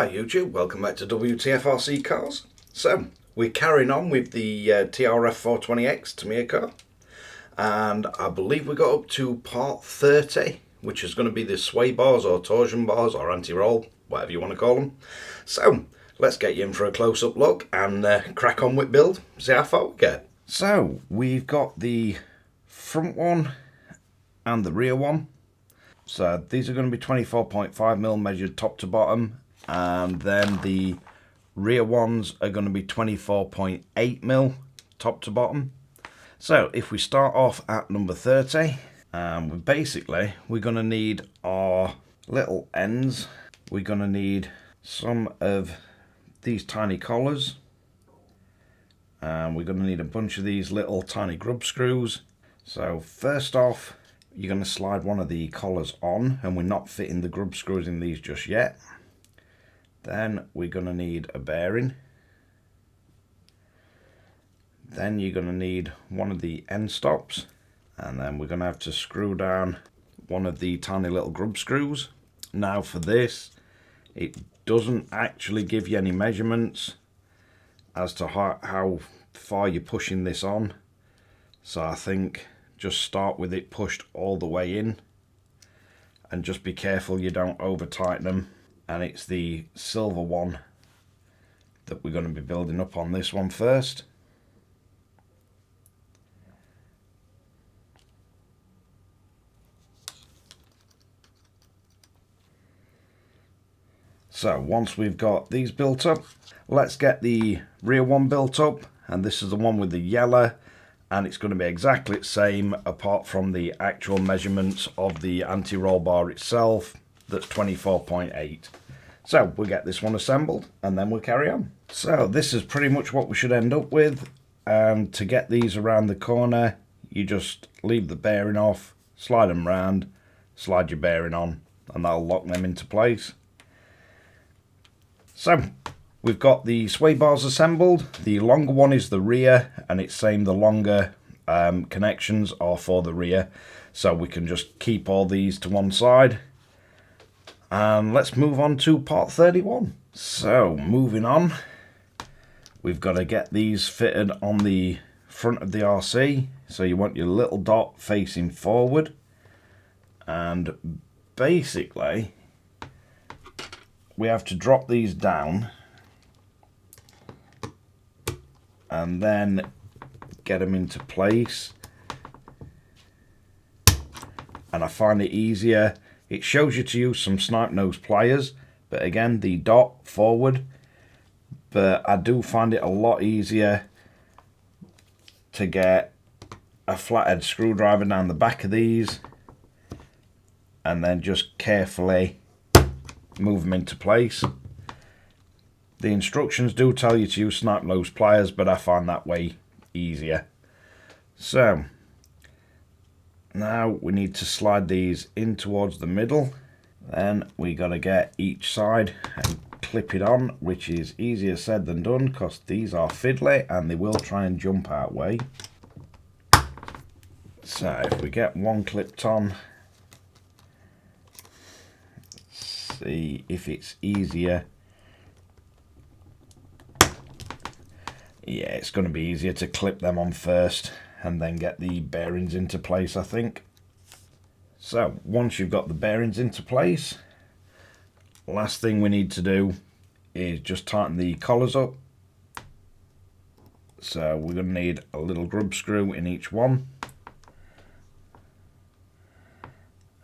Hi YouTube, welcome back to Wtf Rc Cars. So, we're carrying on with the TRF 420X Tamiya car, and I believe we got up to part 30, which is going to be the sway bars or torsion bars or anti-roll, whatever you want to call them. So, let's get you in for a close-up look and crack on with build, see how far we get. So, we've got the front one and the rear one. So these are going to be 24.5mm measured top to bottom, and then the rear ones are going to be 24.8mm top to bottom. So if we start off at number 30, we're going to need our little ends. We're going to need some of these tiny collars, and we're going to need a bunch of these little tiny grub screws. So first off, you're going to slide one of the collars on, and we're not fitting the grub screws in these just yet. Then we're going to need a bearing. Then you're going to need one of the end stops, and then we're going to have to screw down one of the tiny little grub screws. Now for this, it doesn't actually give you any measurements as to how far you're pushing this on, so I think just start with it pushed all the way in, and just be careful you don't over tighten them. And it's the silver one that we're going to be building up on this one first. So once we've got these built up, let's get the rear one built up, and this is the one with the yellow. And it's going to be exactly the same apart from the actual measurements of the anti-roll bar itself, that's 24.8. So we'll get this one assembled and then we'll carry on. So this is pretty much what we should end up with, and to get these around the corner, you just leave the bearing off, slide them round, slide your bearing on, and that'll lock them into place. So we've got the sway bars assembled. The longer one is the rear, and it's saying the longer connections are for the rear. So we can just keep all these to one side. And let's move on to part 31. So moving on, we've got to get these fitted on the front of the RC. So you want your little dot facing forward. And basically, we have to drop these down and then get them into place. And I find it easier. It shows you to use some snipe nose pliers, but again, the dot forward. But I do find it a lot easier to get a flathead screwdriver down the back of these and then just carefully move them into place. The instructions do tell you to use snipe nose pliers, but I find that way easier. So now we need to slide these in towards the middle. Then we got to get each side and clip it on, which is easier said than done because these are fiddly and they will try and jump our way. So if we get one clipped on, see if it's easier. Yeah, it's going to be easier to clip them on first and then get the bearings into place, I think. So once you've got the bearings into place, last thing we need to do is just tighten the collars up. So we're going to need a little grub screw in each one,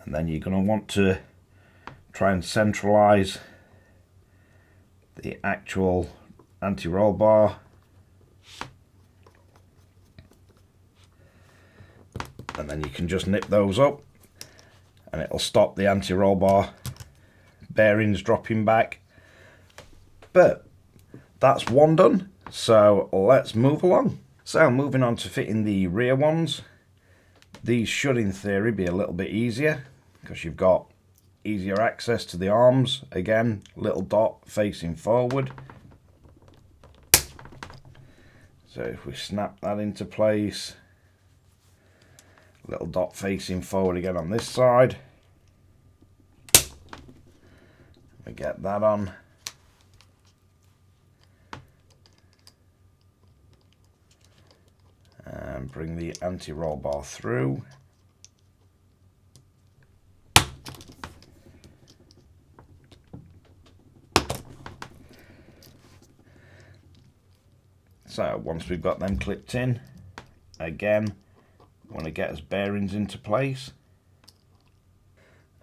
and then you're going to want to try and centralize the actual anti-roll bar, and then you can just nip those up and it'll stop the anti-roll bar bearings dropping back. But that's one done, so let's move along. So moving on to fitting the rear ones. These should in theory be a little bit easier because you've got easier access to the arms. Again, little dot facing forward. So if we snap that into place, little dot facing forward again on this side. We get that on. then bring the anti-roll bar through. So once we've got them clipped in, again, want to get his bearings into place.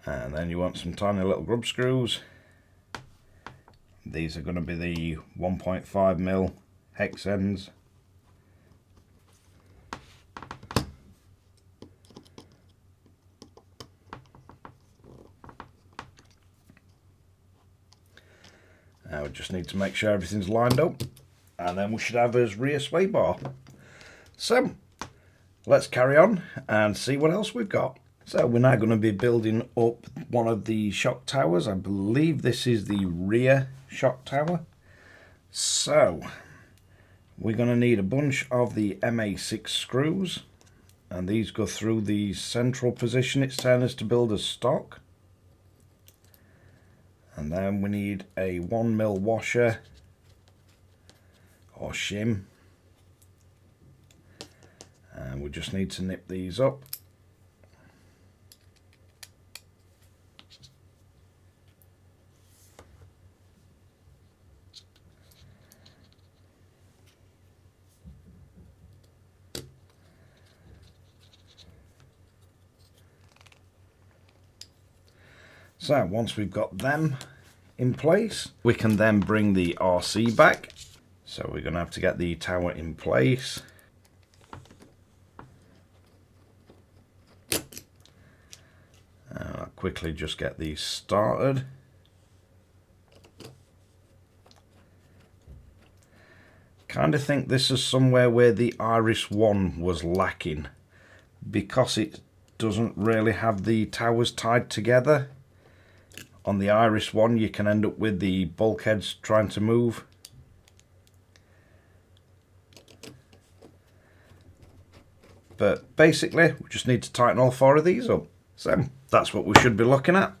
And then you want some tiny little grub screws. These are going to be the 1.5mm hex ends. Now we just need to make sure everything's lined up, and then we should have his rear sway bar. So let's carry on and see what else we've got. So we're now going to be building up one of the shock towers. I believe this is the rear shock tower. So we're going to need a bunch of the MA6 screws, and these go through the central position it's telling us to build as stock. And then we need a 1mm washer or shim, and we just need to nip these up. So once we've got them in place, we can then bring the RC back. So we're going to have to get the tower in place. I'll quickly just get these started. Kind of think this is somewhere where the Iris 1 was lacking, because it doesn't really have the towers tied together. On the Iris 1 you can end up with the bulkheads trying to move. But basically we just need to tighten all 4 of these up. So that's what we should be looking at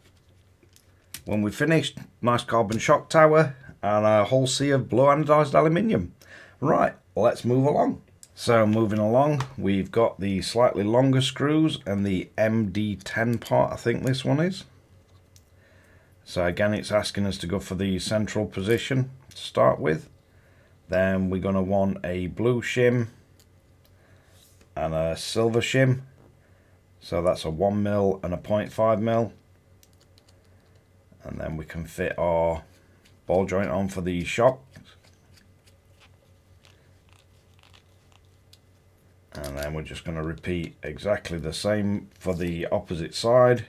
when we finished. Nice carbon shock tower and a whole sea of blue anodized aluminium. Right, let's move along. So moving along, we've got the slightly longer screws and the MD10 part, I think this one is. So again, it's asking us to go for the central position to start with. Then we're going to want a blue shim and a silver shim. So that's a 1mm and a 0.5mm. And then we can fit our ball joint on for the shock. And then we're just going to repeat exactly the same for the opposite side.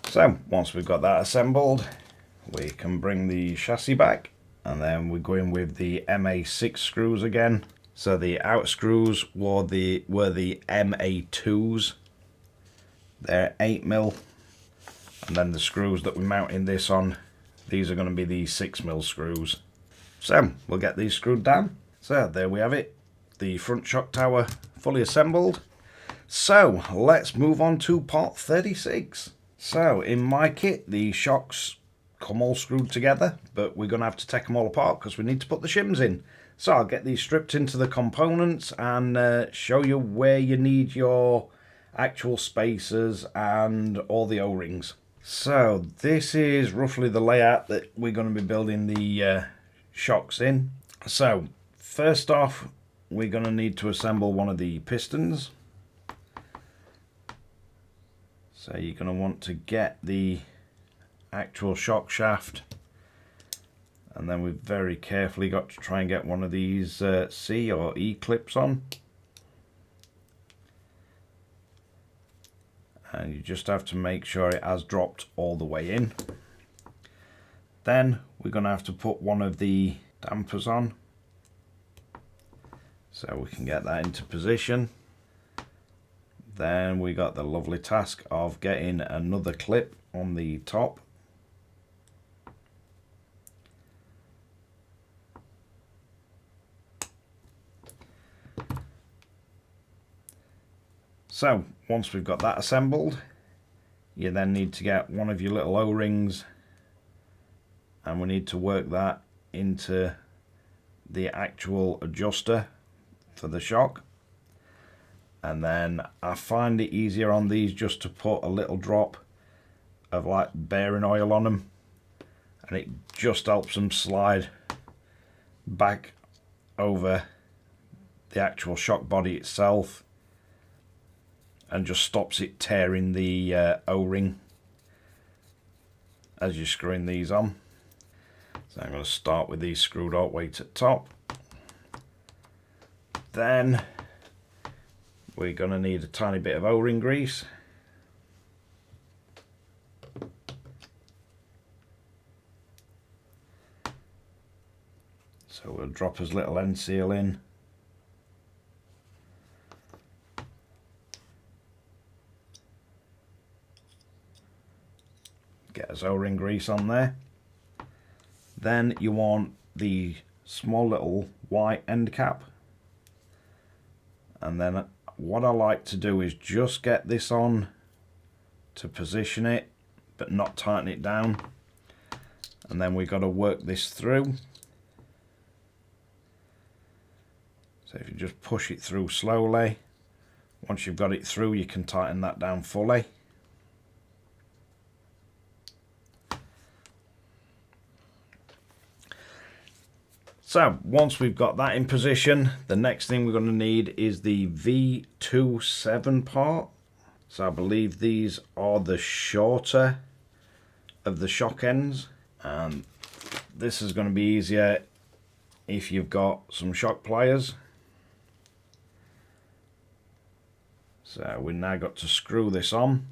So once we've got that assembled, we can bring the chassis back, and then we're going with the MA6 screws again. So the out screws were the MA2s. They're 8mm, and then the screws that we're mounting this on, these are going to be the 6mm screws. So we'll get these screwed down. So there we have it, the front shock tower fully assembled. So let's move on to part 36. So in my kit, the shocks come all screwed together, but we're going to have to take them all apart because we need to put the shims in. So I'll get these stripped into the components and show you where you need your actual spacers and all the O-rings. So this is roughly the layout that we're going to be building the shocks in. So first off, we're going to need to assemble one of the pistons. So you're going to want to get the actual shock shaft, and then we've very carefully got to try and get one of these C or E clips on. And you just have to make sure it has dropped all the way in. Then we're going to have to put one of the dampers on, so we can get that into position. Then we got the lovely task of getting another clip on the top. So once we've got that assembled, you then need to get one of your little O-rings, and we need to work that into the actual adjuster for the shock. And then I find it easier on these just to put a little drop of like bearing oil on them, and it just helps them slide back over the actual shock body itself and just stops it tearing the O-ring as you're screwing these on. So I'm going to start with these screwed all the way to the top. Then we're going to need a tiny bit of O-ring grease. So we'll drop his little end seal in. Get his O-ring grease on there. Then you want the small little white end cap. And then what I like to do is just get this on to position it, but not tighten it down. And then we've got to work this through. So if you just push it through slowly, once you've got it through, you can tighten that down fully. So once we've got that in position, the next thing we're going to need is the V27 part. So I believe these are the shorter of the shock ends, and this is going to be easier if you've got some shock pliers. So we've now got to screw this on,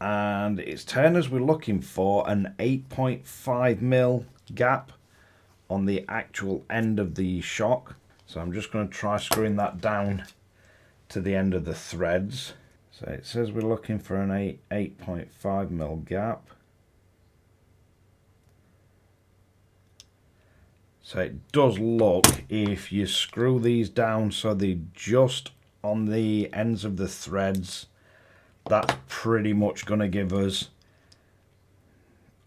and it's telling us we're looking for an 8.5mm gap on the actual end of the shock. So I'm just going to try screwing that down to the end of the threads. So it says we're looking for an 8.5mm gap. So it does look, if you screw these down so they're just on the ends of the threads, that's pretty much going to give us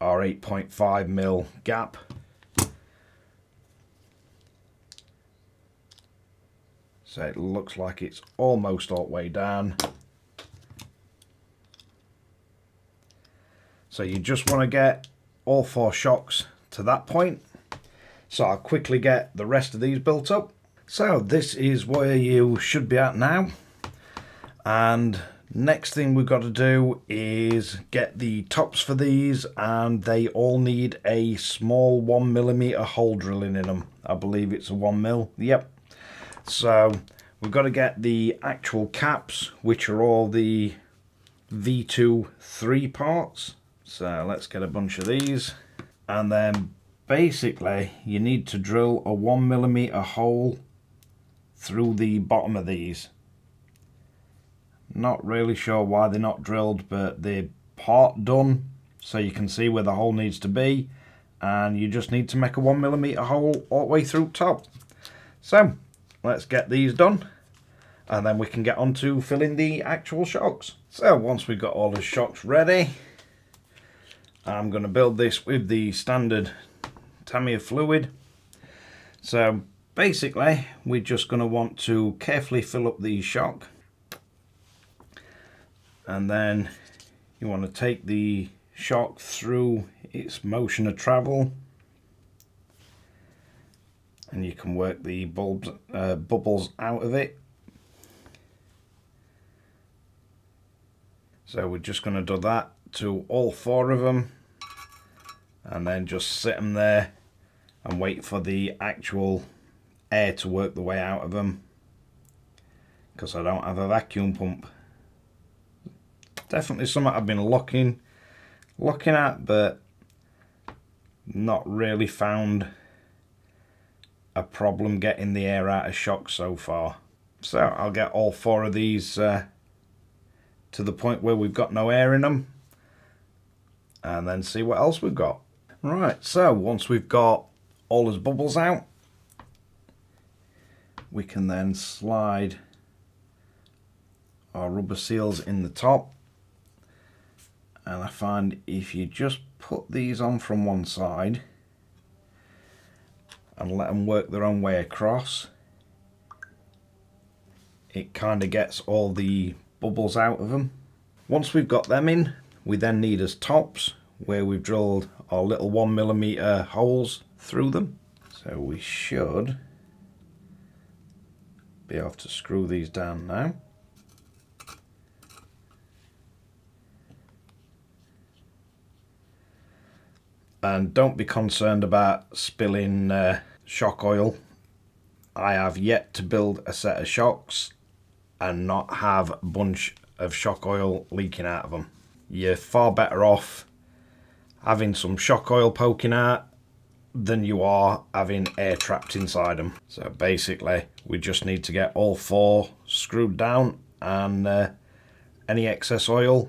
our 8.5mm gap. So it looks like it's almost all the way down. So you just want to get all 4 shocks to that point. So I'll quickly get the rest of these built up. So this is where you should be at now. And next thing we've got to do is get the tops for these, and they all need a small 1mm hole drilling in them. I believe it's a 1mm. Yep. So we've got to get the actual caps, which are all the V23 parts. So let's get a bunch of these, and then basically you need to drill a 1mm hole through the bottom of these. Not really sure why they're not drilled, but they're part done, so you can see where the hole needs to be, and you just need to make a 1mm hole all the way through top. So let's get these done, and then we can get on to filling the actual shocks. So once we've got all the shocks ready, I'm going to build this with the standard Tamiya fluid. So basically we're just going to want to carefully fill up the shock, and then you want to take the shock through its motion of travel, and you can work the bubbles out of it. So we're just going to do that to all 4 of them, and then just sit them there and wait for the actual air to work the way out of them, because I don't have a vacuum pump. Definitely something I've been looking at, but not really found a problem getting the air out of shock so far. So I'll get all 4 of these to the point where we've got no air in them, and then see what else we've got. Right, so once we've got all his bubbles out, we can then slide our rubber seals in the top. And I find if you just put these on from one side and let them work their own way across, it kind of gets all the bubbles out of them. Once we've got them in, we then need as tops, where we've drilled our little 1mm holes through them. So we should be able to screw these down now. And don't be concerned about spilling shock oil. I have yet to build a set of shocks and not have a bunch of shock oil leaking out of them. You're far better off having some shock oil poking out than you are having air trapped inside them. So basically we just need to get all 4 screwed down, and any excess oil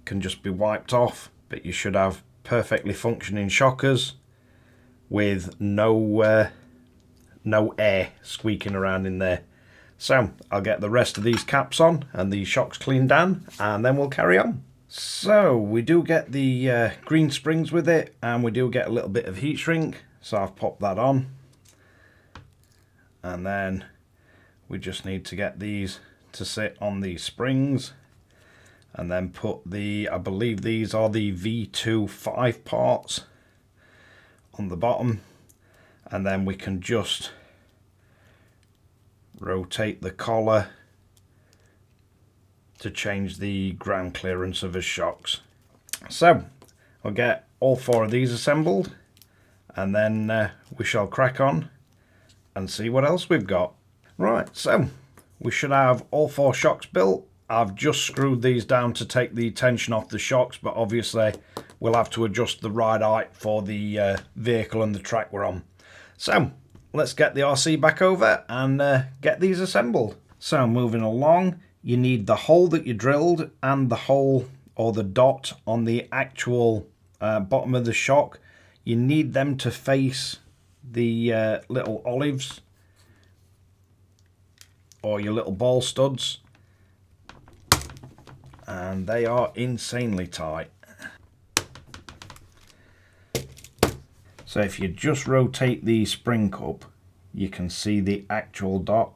can just be wiped off, but you should have perfectly functioning shockers with no air squeaking around in there. So I'll get the rest of these caps on and these shocks cleaned down, and then we'll carry on. So we do get the green springs with it, and we do get a little bit of heat shrink, so I've popped that on. And then we just need to get these to sit on these springs, and then put the, I believe these are the V2 5 parts on the bottom, and then we can just rotate the collar to change the ground clearance of his shocks. So I'll get all 4 of these assembled, and then we shall crack on and see what else we've got. Right, so we should have all 4 shocks built. I've just screwed these down to take the tension off the shocks, but obviously we'll have to adjust the ride height for the vehicle and the track we're on. So let's get the RC back over and get these assembled. So moving along, you need the hole that you drilled and the hole or the dot on the actual bottom of the shock. You need them to face the little olives or your little ball studs, and they are insanely tight. So if you just rotate the spring cup, you can see the actual dot,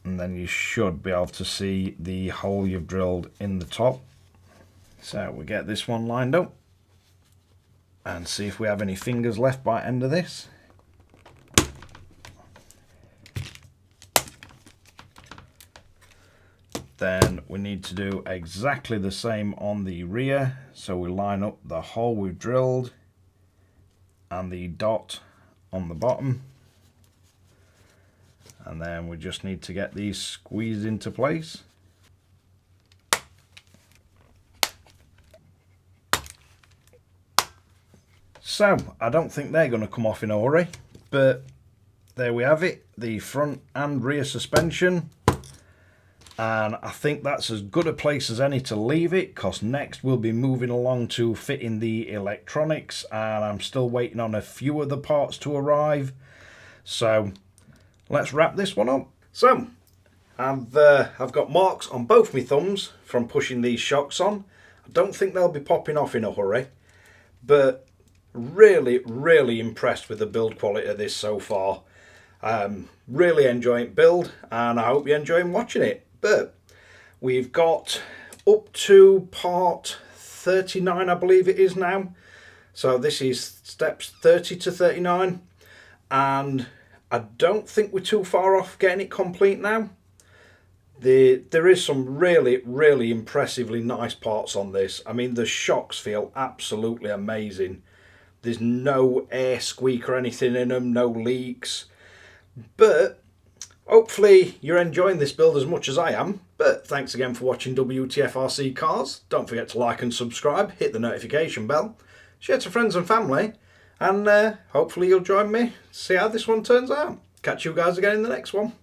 and then you should be able to see the hole you've drilled in the top. So we get this one lined up and see if we have any fingers left by end of this. Then we need to do exactly the same on the rear. So we line up the hole we've drilled and the dot on the bottom. And then we just need to get these squeezed into place. So I don't think they're going to come off in a hurry, but there we have it, the front and rear suspension. And I think that's as good a place as any to leave it, because next we'll be moving along to fitting the electronics, and I'm still waiting on a few of the parts to arrive. So let's wrap this one up. So I've got marks on both my thumbs from pushing these shocks on. I don't think they'll be popping off in a hurry, but really impressed with the build quality of this so far. Really enjoying build, and I hope you're enjoying watching it. But we've got up to part 39, I believe it is now. So this is steps 30 to 39, and I don't think we're too far off getting it complete now. There is some really impressively nice parts on this. I mean, the shocks feel absolutely amazing. There's no air squeak or anything in them, no leaks. But hopefully you're enjoying this build as much as I am. But thanks again for watching Wtf Rc Cars. Don't forget to like and subscribe, hit the notification bell, share to friends and family, and hopefully you'll join me to see how this one turns out. Catch you guys again in the next one.